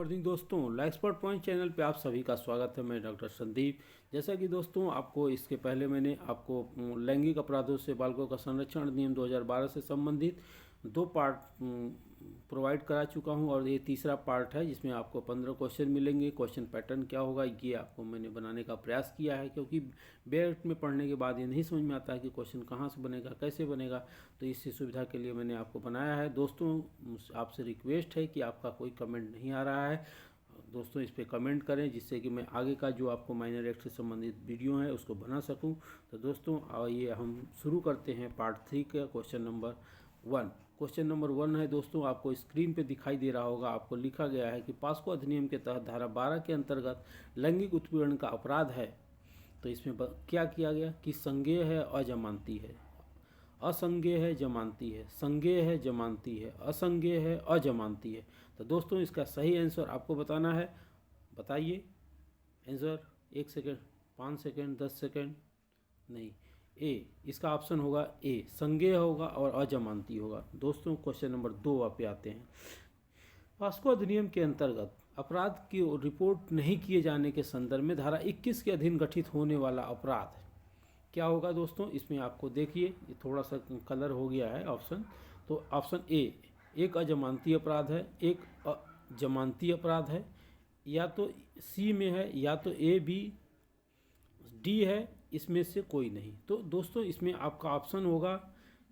Morning दोस्तों, expert point channel पे आप सभी का स्वागत है। मैं डॉक्टर संदीप। जैसा कि दोस्तों आपको इसके पहले मैंने आपको लैंगिक अपराधों से बालकों का संरक्षण अधिनियम 2012 से संबंधित 2 पार्ट प्रोवाइड करा चुका हूं और ये तीसरा पार्ट है जिसमें आपको 15 क्वेश्चन मिलेंगे। क्वेश्चन पैटर्न क्या होगा ये आपको मैंने बनाने का प्रयास किया है, क्योंकि बेट में पढ़ने के बाद ये नहीं समझ में आता है कि क्वेश्चन कहाँ से बनेगा, कैसे बनेगा। तो इसी सुविधा के लिए मैंने आपको बनाया है। दोस्तों आपसे रिक्वेस्ट है कि आपका कोई कमेंट नहीं आ रहा है, दोस्तों इस पर कमेंट करें जिससे कि मैं आगे का जो आपको माइनर एक्ट से संबंधित वीडियो है उसको बना सकूं। तो दोस्तों आइए हम शुरू करते हैं पार्ट 3 का क्वेश्चन नंबर 1। क्वेश्चन नंबर 1 है दोस्तों, आपको स्क्रीन पे दिखाई दे रहा होगा। आपको लिखा गया है कि पॉस्को अधिनियम के तहत धारा 12 के अंतर्गत लैंगिक उत्पीड़न का अपराध है। तो इसमें क्या किया गया कि संज्ञेय है, अजमानती है, असंज्ञेय है, जमानती है, संज्ञेय है, जमानती है, असंज्ञेय है, अजमानती है। तो दोस्तों इसका सही आंसर आपको बताना है। बताइए आंसर। 1 second, 5 second, 10 second. नहीं, ए इसका ऑप्शन होगा ए, संज्ञेय होगा और अजमानती होगा। दोस्तों क्वेश्चन नंबर 2 पे आते हैं। पॉस्को अधिनियम के अंतर्गत अपराध की रिपोर्ट नहीं किए जाने के संदर्भ में धारा 21 के अधीन गठित होने वाला अपराध क्या होगा। दोस्तों इसमें आपको देखिए ये थोड़ा सा कलर हो गया है ऑप्शन। तो ऑप्शन ए एक अजमानती अपराध है, एक जमानती अपराध है, या तो सी में है, या तो ए बी डी है, इसमें से कोई नहीं। तो दोस्तों इसमें आपका ऑप्शन होगा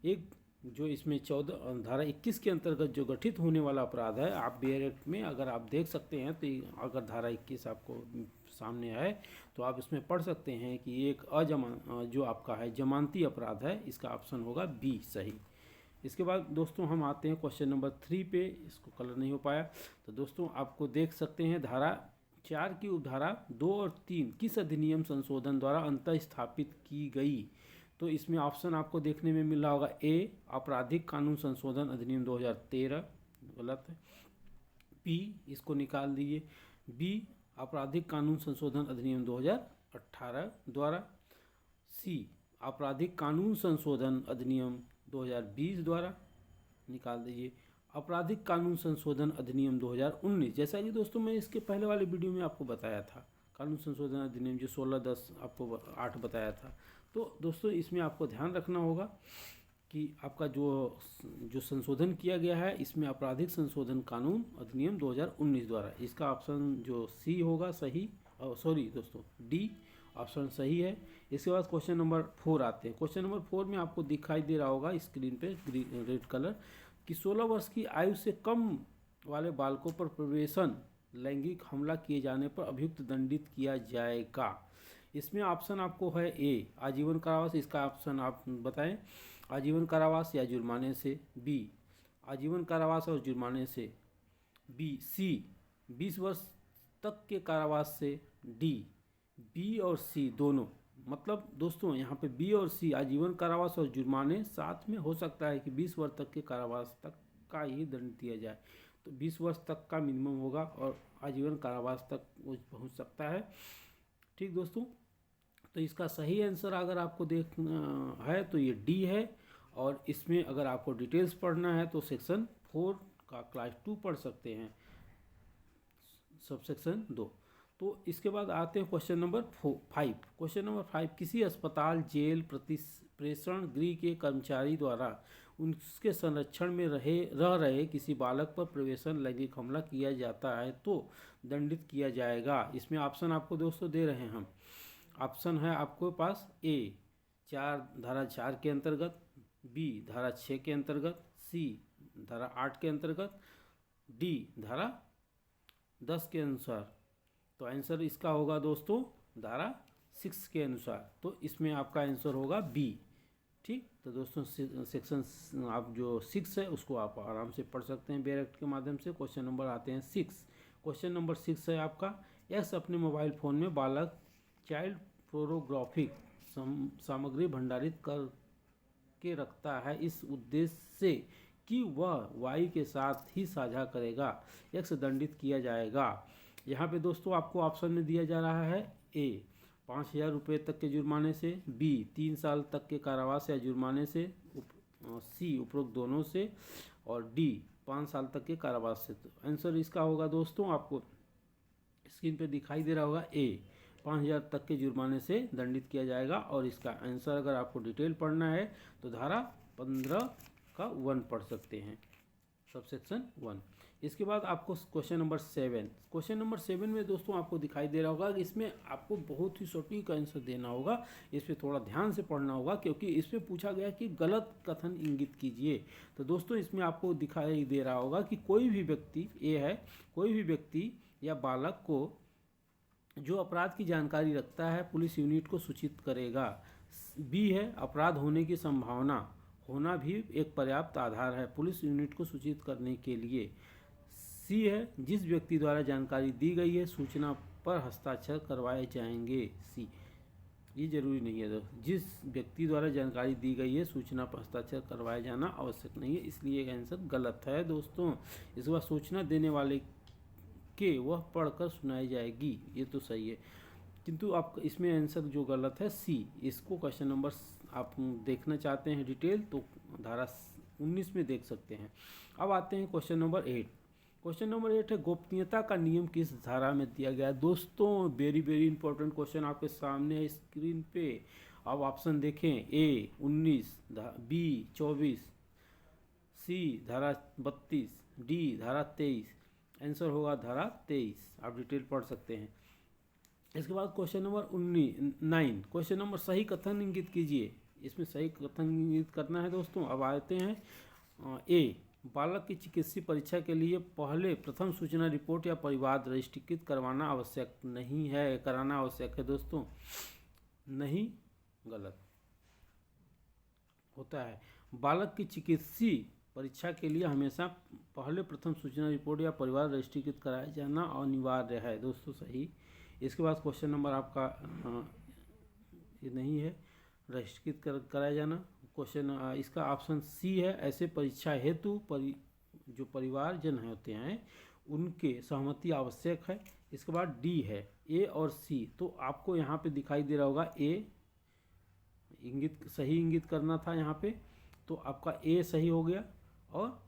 एक, जो इसमें 14 धारा 21 के अंतर्गत जो गठित होने वाला अपराध है। आप बेयर एक्ट में अगर आप देख सकते हैं तो अगर धारा 21 आपको सामने आए तो आप इसमें पढ़ सकते हैं कि एक जो आपका है जमानती अपराध है। इसका ऑप्शन होगा बी सही। इसके बाद दोस्तों हम आते हैं क्वेश्चन नंबर 3 पे। इसको कलर नहीं हो पाया। तो दोस्तों आपको देख सकते हैं धारा 4 की उपधारा 2 और 3 किस अधिनियम संशोधन द्वारा अंतः स्थापित की गई। तो इसमें ऑप्शन आपको देखने में मिल रहा होगा ए आपराधिक कानून संशोधन अधिनियम 2013, गलत है। बी इसको निकाल दीजिए, बी आपराधिक कानून संशोधन अधिनियम 2018 द्वारा, सी आपराधिक कानून संशोधन अधिनियम 2020 द्वारा, निकाल दीजिए आपराधिक कानून संशोधन अधिनियम 2019। जैसा कि दोस्तों मैं इसके पहले वाले वीडियो में आपको बताया था, कानून संशोधन अधिनियम जो 16/10 आपको 8 बताया था। तो दोस्तों इसमें आपको ध्यान रखना होगा कि आपका जो संशोधन किया गया है इसमें आपराधिक संशोधन कानून अधिनियम 2019 द्वारा। इसका ऑप्शन जो सी होगा सही, सॉरी दोस्तों डी ऑप्शन सही है। इसके बाद क्वेश्चन नंबर 4 आते हैं। क्वेश्चन नंबर 4 में आपको दिखाई दे रहा होगा स्क्रीन पे रेड कलर कि 16 वर्ष की आयु से कम वाले बालकों पर प्रवेशन लैंगिक हमला किए जाने पर अभियुक्त दंडित किया जाएगा। इसमें ऑप्शन आपको है ए आजीवन कारावास, इसका ऑप्शन आप बताएं, आजीवन कारावास या जुर्माने से, बी आजीवन कारावास और जुर्माने से, बी सी 20 वर्ष तक के कारावास से, डी बी और सी दोनों। मतलब दोस्तों यहाँ पे बी और सी आजीवन कारावास और जुर्माने साथ में हो सकता है कि 20 वर्ष तक के कारावास तक का ही दंड दिया जाए। तो 20 वर्ष तक का मिनिमम होगा और आजीवन कारावास तक वो पहुँच सकता है। ठीक दोस्तों, तो इसका सही आंसर अगर आपको देखना है तो ये डी है। और इसमें अगर आपको डिटेल्स पढ़ना है तो सेक्शन 4 का क्लास 2 पढ़ सकते हैं, सब सेक्शन 2। तो इसके बाद आते हैं क्वेश्चन नंबर 5। क्वेश्चन नंबर 5, किसी अस्पताल, जेल, प्रेषण गृह के कर्मचारी द्वारा उसके संरक्षण में रह रहे किसी बालक पर प्रवेशन लैंगिक हमला किया जाता है तो दंडित किया जाएगा। इसमें ऑप्शन आपको दोस्तों दे रहे हैं हम। ऑप्शन है आपके पास ए धारा 4 के अंतर्गत, बी धारा 6 के अंतर्गत, सी धारा 8 के अंतर्गत, डी धारा 10 के अनुसार। तो आंसर इसका होगा दोस्तों धारा 6 के अनुसार। तो इसमें आपका आंसर होगा बी। ठीक, तो दोस्तों सेक्शन आप जो 6 है उसको आप आराम से पढ़ सकते हैं बेयर एक्ट के माध्यम से। क्वेश्चन नंबर आते हैं 6। क्वेश्चन नंबर 6 है आपका, एक्स अपने मोबाइल फ़ोन में बालक चाइल्ड पोर्नोग्राफिक सामग्री भंडारित कर के रखता है इस उद्देश्य से कि वह वाई के साथ ही साझा करेगा, एक्स दंडित किया जाएगा। यहाँ पे दोस्तों आपको ऑप्शन में दिया जा रहा है ए 5,000 रुपये तक के जुर्माने से, बी 3 साल तक के कारावास या जुर्माने से, सी उपरोक्त दोनों से, और डी 5 साल तक के कारावास से। तो आंसर इसका होगा दोस्तों, आपको स्क्रीन पे दिखाई दे रहा होगा, ए 5,000 तक के जुर्माने से दंडित किया जाएगा। और इसका आंसर अगर आपको डिटेल पढ़ना है तो धारा 15 का 1 पढ़ सकते हैं, सबसेक्शन 1। इसके बाद आपको क्वेश्चन नंबर 7, क्वेश्चन नंबर 7 में दोस्तों आपको दिखाई दे रहा होगा कि इसमें आपको बहुत ही सटीक आंसर देना होगा। इस पर थोड़ा ध्यान से पढ़ना होगा, क्योंकि इसमें पूछा गया कि गलत कथन इंगित कीजिए। तो दोस्तों इसमें आपको दिखाई दे रहा होगा कि कोई भी व्यक्ति, ये है, कोई भी व्यक्ति या बालक को जो अपराध की जानकारी रखता है पुलिस यूनिट को सूचित करेगा। बी है, अपराध होने की संभावना होना भी एक पर्याप्त आधार है पुलिस यूनिट को सूचित करने के लिए। सी है, जिस व्यक्ति द्वारा जानकारी दी गई है सूचना पर हस्ताक्षर करवाए जाएंगे। सी, ये जरूरी नहीं है दोस्तों, जिस व्यक्ति द्वारा जानकारी दी गई है सूचना पर हस्ताक्षर करवाया जाना आवश्यक नहीं है, इसलिए आंसर गलत है दोस्तों। इस बार सूचना देने वाले के वह पढ़कर सुनाई जाएगी, ये तो सही है, किंतु आप इसमें आंसर जो गलत है सी। इसको क्वेश्चन नंबर आप देखना चाहते हैं डिटेल तो धारा 19 में देख सकते हैं। अब आते हैं क्वेश्चन नंबर 8। क्वेश्चन नंबर 8 है, गोपनीयता का नियम किस धारा में दिया गया है। दोस्तों वेरी वेरी इंपॉर्टेंट क्वेश्चन आपके सामने है स्क्रीन पे। अब ऑप्शन देखें, ए 19, बी 24, सी धारा 32, डी धारा 23। आंसर होगा धारा 23, आप डिटेल पढ़ सकते हैं। इसके बाद क्वेश्चन नंबर 9, क्वेश्चन नंबर सही कथन इंगित कीजिए। इसमें सही कथन इंगित करना है दोस्तों। अब आते हैं ए, बालक की चिकित्सीय परीक्षा के लिए पहले प्रथम सूचना रिपोर्ट या परिवार रजिस्ट्रीकृत करवाना आवश्यक नहीं है, कराना आवश्यक है दोस्तों। नहीं, गलत होता है। बालक की चिकित्सीय परीक्षा के लिए हमेशा पहले प्रथम सूचना रिपोर्ट या परिवार रजिस्ट्रीकृत कराया जाना अनिवार्य है दोस्तों, सही। इसके बाद क्वेश्चन नंबर आपका ये नहीं है, रजिस्ट्रीकृत कराया जाना। क्वेश्चन इसका ऑप्शन सी है, ऐसे परीक्षा हेतु जो परिवारजन होते हैं उनके सहमति आवश्यक है। इसके बाद डी है, ए और सी। तो आपको यहाँ पे दिखाई दे रहा होगा ए इंगित, सही इंगित करना था यहाँ पे, तो आपका ए सही हो गया और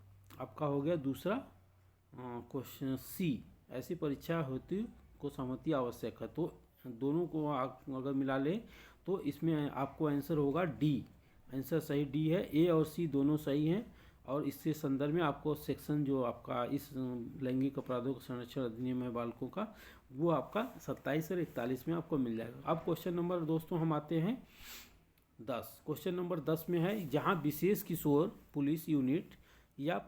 आपका हो गया दूसरा क्वेश्चन सी, ऐसी परीक्षा हेतु को सहमति आवश्यक है। तो दोनों को अगर मिला ले तो इसमें आपको आंसर होगा डी। आंसर सही डी है, ए और सी दोनों सही हैं। और इसके संदर्भ में आपको सेक्शन जो आपका इस लैंगिक अपराधों का संरक्षण अधिनियम है बालकों का, वो आपका 27 और 41 में आपको मिल जाएगा। अब क्वेश्चन नंबर दोस्तों हम आते हैं 10। क्वेश्चन नंबर 10 में है, जहाँ विशेष किशोर पुलिस यूनिट या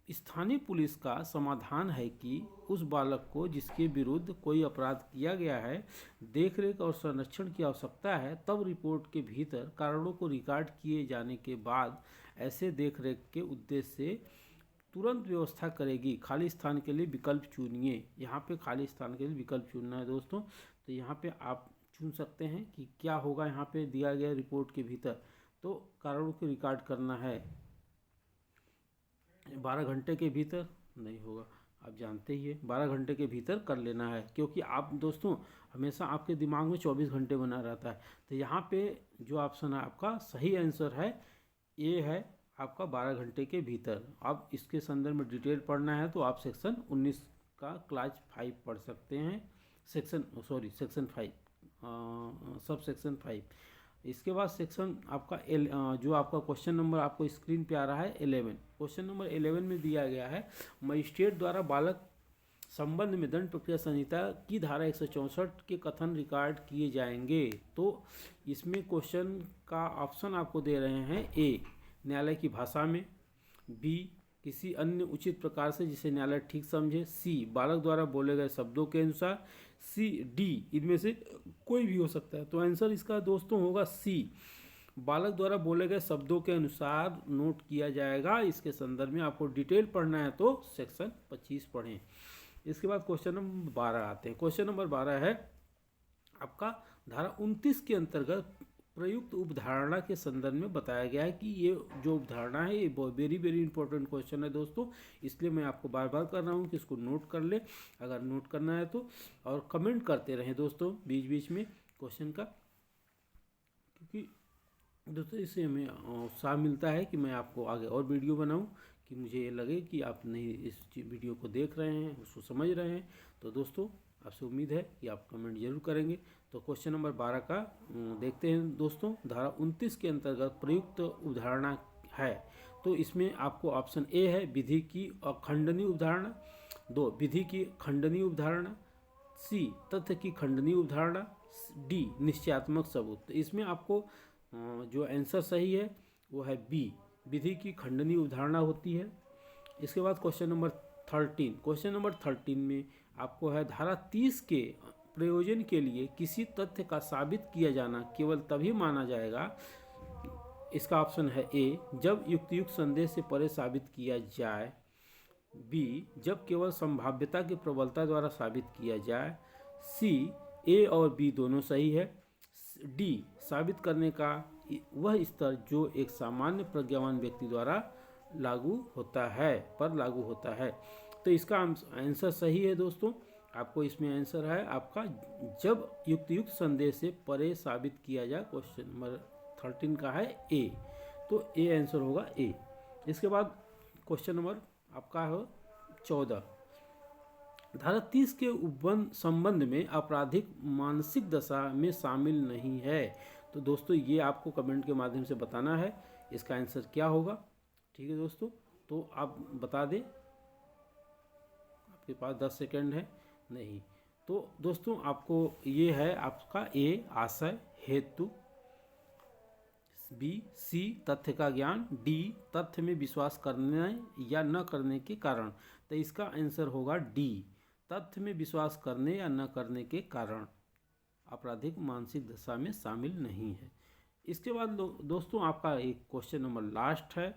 स्थानीय पुलिस का समाधान है कि उस बालक को जिसके विरुद्ध कोई अपराध किया गया है देखरेख और संरक्षण की आवश्यकता है, तब रिपोर्ट के भीतर कारणों को रिकॉर्ड किए जाने के बाद ऐसे देखरेख के उद्देश्य से तुरंत व्यवस्था करेगी। खाली स्थान के लिए विकल्प चुनिए। यहाँ पे खाली स्थान के लिए विकल्प चुनना है दोस्तों। तो यहाँ पे आप चुन सकते हैं कि क्या होगा यहाँ पे दिया गया रिपोर्ट के भीतर। तो कारणों को रिकॉर्ड करना है 12 घंटे के भीतर नहीं होगा, आप जानते ही है 12 घंटे के भीतर कर लेना है, क्योंकि आप दोस्तों हमेशा आपके दिमाग में 24 घंटे बना रहता है। तो यहाँ पे जो ऑप्शन है आपका सही आंसर है ए है आपका 12 घंटे के भीतर। अब इसके संदर्भ में डिटेल पढ़ना है तो आप सेक्शन 19 का क्लास 5 पढ़ सकते हैं, सेक्शन 5 सब सेक्शन 5। इसके बाद सेक्शन आपका जो आपका क्वेश्चन नंबर आपको स्क्रीन पे आ रहा है 11। क्वेश्चन नंबर 11 में दिया गया है, मजिस्ट्रेट द्वारा बालक संबंध में दंड प्रक्रिया संहिता की धारा 164 के कथन रिकॉर्ड किए जाएंगे। तो इसमें क्वेश्चन का ऑप्शन आपको दे रहे हैं, ए न्यायालय की भाषा में, बी किसी अन्य उचित प्रकार से जिसे न्यायालय ठीक समझे, सी बालक द्वारा बोले गए शब्दों के अनुसार, सी डी इनमें से कोई भी हो सकता है। तो आंसर इसका दोस्तों होगा सी, बालक द्वारा बोले गए शब्दों के अनुसार नोट किया जाएगा। इसके संदर्भ में आपको डिटेल पढ़ना है तो सेक्शन 25 पढ़ें। इसके बाद क्वेश्चन नंबर 12 आते हैं। क्वेश्चन नंबर 12 है आपका धारा 29 के अंतर्गत प्रयुक्त उपधारणा के संदर्भ में बताया गया है कि ये जो उपधारणा है ये वेरी वेरी इंपॉर्टेंट क्वेश्चन है दोस्तों, इसलिए मैं आपको बार बार कर रहा हूँ कि इसको नोट कर ले अगर नोट करना है तो, और कमेंट करते रहें दोस्तों बीच बीच में क्वेश्चन का, क्योंकि दोस्तों इससे हमें उत्साह मिलता है कि मैं आपको आगे और वीडियो बनाऊँ, कि मुझे ये लगे कि आप नहीं इस वीडियो को देख रहे हैं, उसको समझ रहे हैं। तो दोस्तों आपसे उम्मीद है कि आप कमेंट जरूर करेंगे। तो क्वेश्चन नंबर 12 का देखते हैं दोस्तों। धारा 29 के अंतर्गत प्रयुक्त उदाहरणा है। तो इसमें आपको ऑप्शन ए है विधि की अखंडनीय उदाहरणा, 2 विधि की खंडनीय उदाहरणा, सी तथ्य की खंडनीय उदाहरणा, डी निश्चयात्मक सबूत। तो इसमें आपको जो आंसर सही है वो है बी, विधि की खंडनीय उदाहरणा होती है। इसके बाद क्वेश्चन नंबर 13 में आपको है धारा 30 के प्रयोजन के लिए किसी तथ्य का साबित किया जाना केवल तभी माना जाएगा। इसका ऑप्शन है ए, जब युक्तियुक्त संदेह से परे साबित किया जाए, बी जब केवल संभाव्यता की प्रबलता द्वारा साबित किया जाए, सी ए और बी दोनों सही है, डी साबित करने का वह स्तर जो एक सामान्य प्रज्ञावान व्यक्ति द्वारा लागू होता है। तो इसका आंसर सही है दोस्तों। आपको इसमें आंसर है आपका जब युक्तियुक्त संदेह से परे साबित किया जाए। क्वेश्चन नंबर 13 का है ए, तो ए आंसर होगा ए। इसके बाद क्वेश्चन नंबर आपका है 14। धारा 30 के संबंध में आपराधिक मानसिक दशा में शामिल नहीं है। तो दोस्तों ये आपको कमेंट के माध्यम से बताना है इसका आंसर क्या होगा। ठीक है दोस्तों, तो आप बता दें, आपके पास 10 सेकंड है। नहीं, तो दोस्तों आपको ये है आपका ए आशय हेतु, बी सी तथ्य का ज्ञान, डी तथ्य में विश्वास करने या न करने के कारण। तो इसका आंसर होगा डी, तथ्य में विश्वास करने या न करने के कारण आपराधिक मानसिक दशा में शामिल नहीं है। इसके बाद दोस्तों आपका एक क्वेश्चन नंबर लास्ट है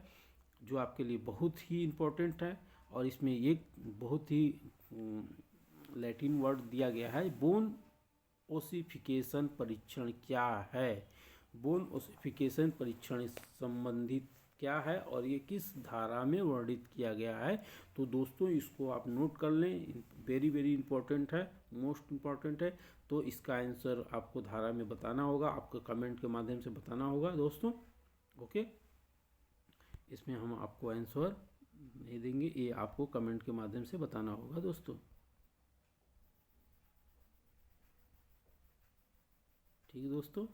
जो आपके लिए बहुत ही इम्पोर्टेंट है, और इसमें एक बहुत ही लैटिन वर्ड दिया गया है, बोन ओसिफिकेशन परीक्षण क्या है। बोन ओसिफिकेशन परीक्षण संबंधित क्या है और ये किस धारा में वर्णित किया गया है। तो दोस्तों इसको आप नोट कर लें, वेरी वेरी इंपॉर्टेंट है, मोस्ट इम्पॉर्टेंट है। तो इसका आंसर आपको धारा में बताना होगा, आपको कमेंट के माध्यम से बताना होगा दोस्तों। ओके, इसमें हम आपको आंसर नहीं देंगे, ये आपको कमेंट के माध्यम से बताना होगा दोस्तों। ठीक है दोस्तों।